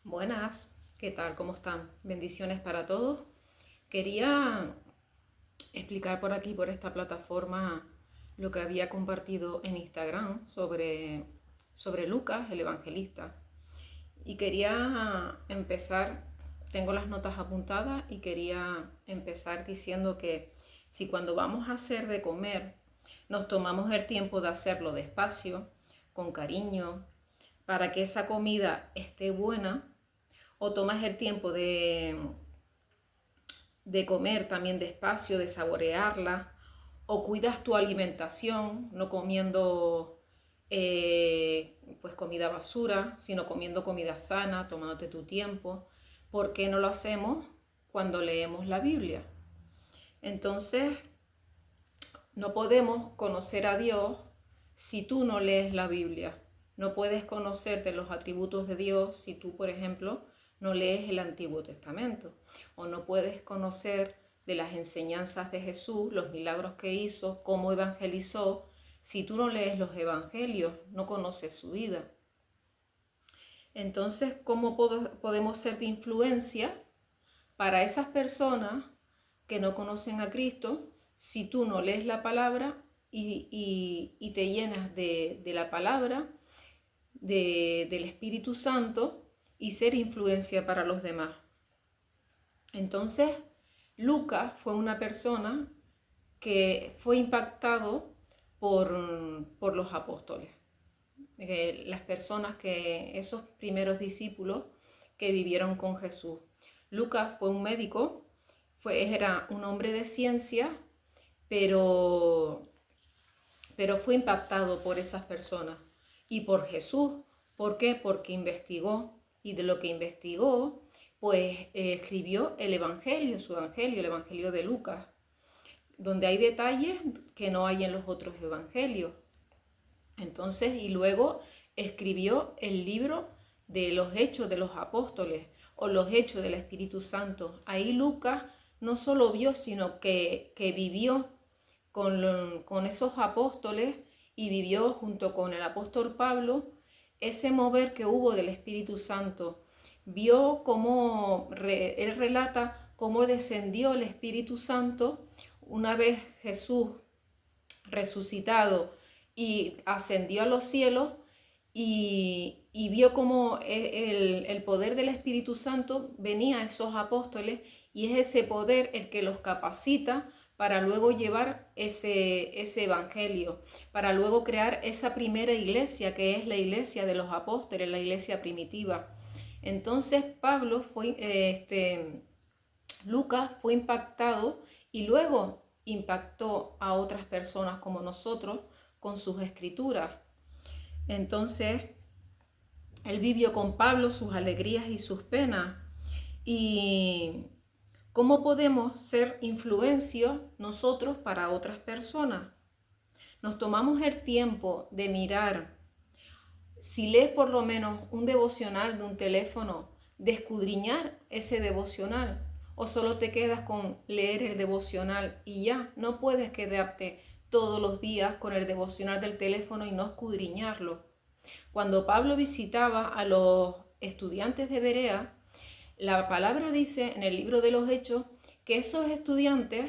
Buenas, ¿qué tal? ¿Cómo están? Bendiciones para todos. Quería explicar por aquí, por esta plataforma, lo que había compartido en Instagram sobre Lucas, el evangelista. Y quería empezar, tengo las notas apuntadas y quería empezar diciendo que si cuando vamos a hacer de comer nos tomamos el tiempo de hacerlo despacio, con cariño, para que esa comida esté buena, o tomas el tiempo de comer también despacio, de saborearla, o cuidas tu alimentación, no comiendo pues comida basura, sino comiendo comida sana, tomándote tu tiempo. ¿Por qué no lo hacemos cuando leemos la Biblia? Entonces, no podemos conocer a Dios si tú no lees la Biblia. No puedes conocer de los atributos de Dios si tú, por ejemplo, no lees el Antiguo Testamento. O no puedes conocer de las enseñanzas de Jesús, los milagros que hizo, cómo evangelizó. Si tú no lees los evangelios, no conoces su vida. Entonces, ¿cómo podemos ser de influencia para esas personas que no conocen a Cristo si tú no lees la palabra y te llenas de la palabra, del Espíritu Santo, y ser influencia para los demás? Entonces, Lucas fue una persona que fue impactado por los apóstoles, las personas esos primeros discípulos que vivieron con Jesús. Lucas fue un médico, era un hombre de ciencia, pero, pero fue impactado por esas personas y por Jesús. ¿Por qué? Porque investigó, y de lo que investigó, pues escribió el Evangelio, el Evangelio de Lucas, donde hay detalles que no hay en los otros evangelios. Entonces, y luego escribió el libro de los Hechos de los Apóstoles o los Hechos del Espíritu Santo. Ahí Lucas no solo vio, sino que vivió con esos apóstoles, y vivió junto con el apóstol Pablo ese mover que hubo del Espíritu Santo. Vio cómo, él relata cómo descendió el Espíritu Santo una vez Jesús resucitado y ascendió a los cielos, y vio como el poder del Espíritu Santo venía a esos apóstoles, y es ese poder el que los capacita para luego llevar ese evangelio, para luego crear esa primera iglesia que es la iglesia de los apóstoles, la iglesia primitiva. Entonces Lucas fue impactado, y luego impactó a otras personas como nosotros con sus escrituras. Entonces, él vivió con Pablo sus alegrías y sus penas. ¿Y cómo podemos ser influencia nosotros para otras personas? Nos tomamos el tiempo de mirar. Si lees por lo menos un devocional de un teléfono, de escudriñar ese devocional, o solo te quedas con leer el devocional y ya. No puedes quedarte todos los días con el devocional del teléfono y no escudriñarlo. Cuando Pablo visitaba a los estudiantes de Berea, la palabra dice en el libro de los Hechos que esos estudiantes,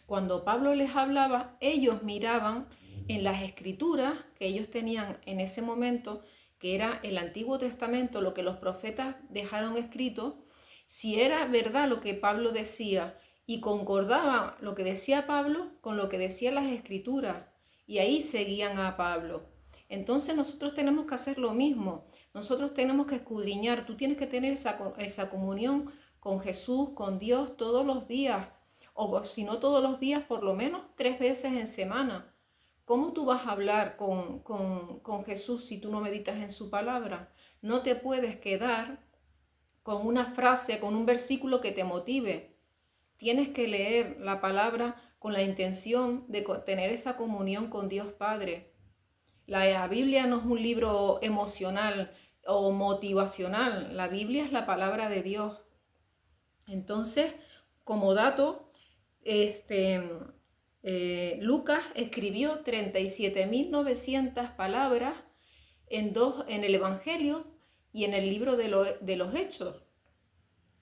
cuando Pablo les hablaba, ellos miraban en las escrituras que ellos tenían en ese momento, que era el Antiguo Testamento, lo que los profetas dejaron escrito, si era verdad lo que Pablo decía y concordaba lo que decía Pablo con lo que decían las escrituras, y ahí seguían a Pablo. Entonces nosotros tenemos que hacer lo mismo. Nosotros tenemos que escudriñar. Tú tienes que tener esa comunión con Jesús, con Dios, todos los días, o si no todos los días, por lo menos 3 veces en semana. ¿Cómo tú vas a hablar con Jesús si tú no meditas en su palabra? No te puedes quedar con una frase, con un versículo que te motive. Tienes que leer la palabra con la intención de tener esa comunión con Dios Padre. La Biblia no es un libro emocional o motivacional. La Biblia es la palabra de Dios. Entonces, como dato, Lucas escribió 37.900 palabras en el Evangelio, y en el libro de los Hechos.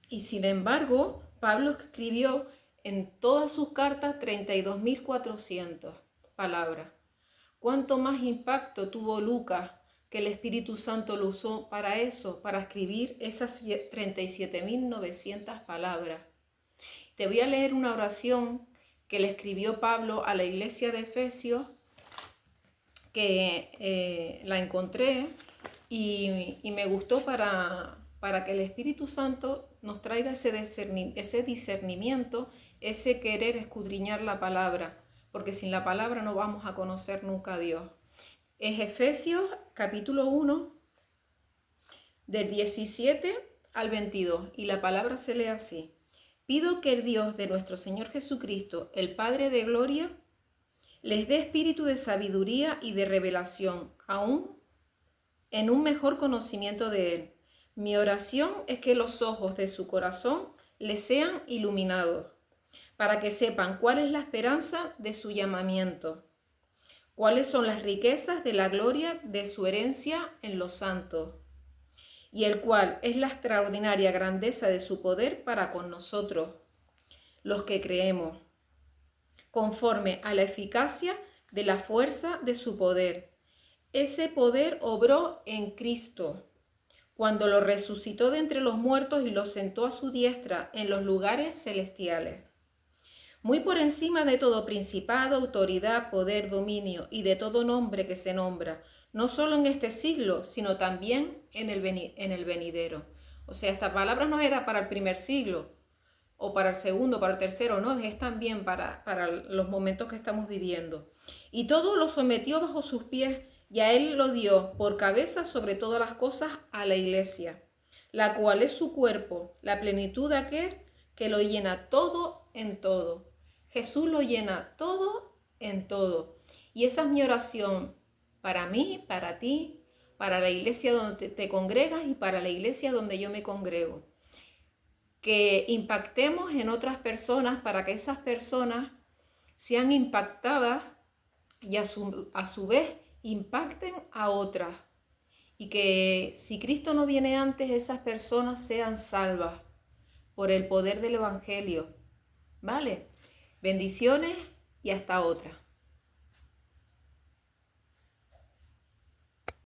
Y sin embargo, Pablo escribió en todas sus cartas 32.400 palabras. ¿Cuánto más impacto tuvo Lucas, que el Espíritu Santo lo usó para eso, para escribir esas 37.900 palabras? Te voy a leer una oración que le escribió Pablo a la iglesia de Efesios, que la encontré y me gustó para que el Espíritu Santo nos traiga ese discernimiento, ese querer escudriñar la palabra, porque sin la palabra no vamos a conocer nunca a Dios. Es Efesios capítulo 1, del 17 al 22, y la palabra se lee así. Pido que el Dios de nuestro Señor Jesucristo, el Padre de gloria, les dé espíritu de sabiduría y de revelación, aún en un mejor conocimiento de Él. Mi oración es que los ojos de su corazón les sean iluminados, para que sepan cuál es la esperanza de su llamamiento, cuáles son las riquezas de la gloria de su herencia en los santos, y el cual es la extraordinaria grandeza de su poder para con nosotros, los que creemos, conforme a la eficacia de la fuerza de su poder. Ese poder obró en Cristo, cuando lo resucitó de entre los muertos y lo sentó a su diestra en los lugares celestiales, muy por encima de todo principado, autoridad, poder, dominio y de todo nombre que se nombra, no solo en este siglo, sino también en el venidero. O sea, esta palabra no era para el primer siglo, o para el segundo, para el tercero, no, es también para los momentos que estamos viviendo. Y todo lo sometió bajo sus pies, y a él lo dio por cabeza sobre todas las cosas a la iglesia, la cual es su cuerpo, la plenitud de aquel que lo llena todo en todo. Jesús lo llena todo en todo. Y esa es mi oración para mí, para ti, para la iglesia donde te congregas y para la iglesia donde yo me congrego. Que impactemos en otras personas para que esas personas sean impactadas y a su vez impacten a otras. Y que si Cristo no viene antes, esas personas sean salvas por el poder del Evangelio. ¿Vale? Bendiciones y hasta otra.